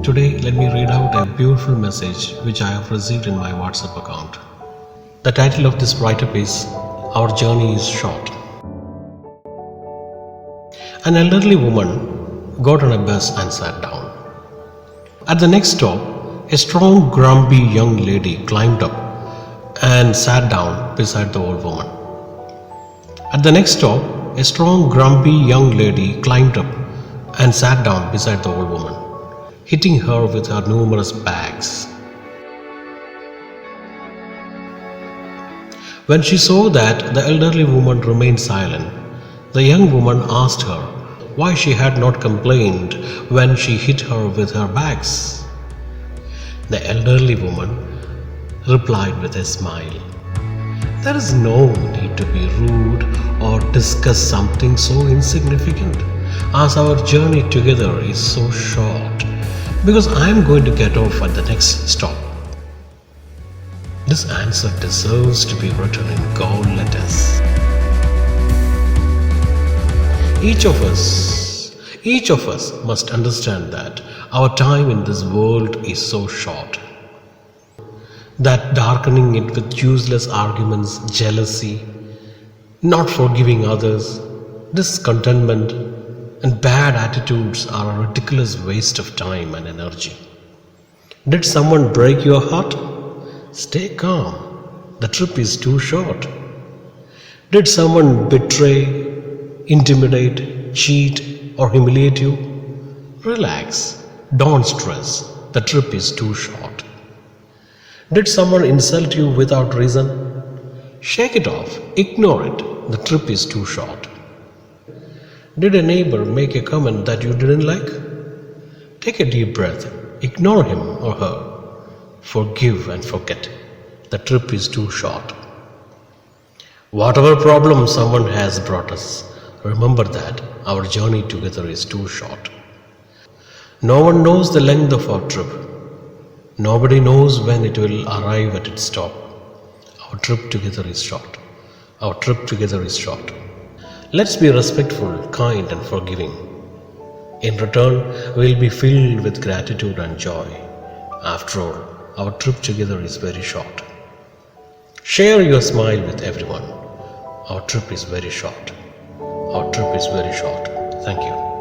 Today, let me read out a beautiful message which I have received in my WhatsApp account. The title of this write-up is Our Journey is Short. An elderly woman got on a bus and sat down. At the next stop, a strong, grumpy young lady climbed up and sat down beside the old woman. At the next stop, a strong, grumpy young lady climbed up and sat down beside the old woman, hitting her with her numerous bags. When she saw that the elderly woman remained silent, the young woman asked her why she had not complained when she hit her with her bags. The elderly woman replied with a smile, "There is no need to be rude or discuss something so insignificant, as our journey together is so short, because I am going to get off at the next stop." This answer deserves to be written in gold letters. Each of us must understand that our time in this world is so short, that darkening it with useless arguments, jealousy, not forgiving others, discontentment, and bad attitudes are a ridiculous waste of time and energy. Did someone break your heart? Stay calm. The trip is too short. Did someone betray, intimidate, cheat, or humiliate you? Relax. Don't stress. The trip is too short. Did someone insult you without reason? Shake it off. Ignore it. The trip is too short. Did a neighbor make a comment that you didn't like? Take a deep breath. Ignore him or her. Forgive and forget. The trip is too short. Whatever problem someone has brought us, remember that our journey together is too short. No one knows the length of our trip. Nobody knows when it will arrive at its stop. Our trip together is short. Our trip together is short. Let's be respectful, kind, and forgiving. In return, we'll be filled with gratitude and joy. After all, our trip together is very short. Share your smile with everyone. Our trip is very short. Our trip is very short. Thank you.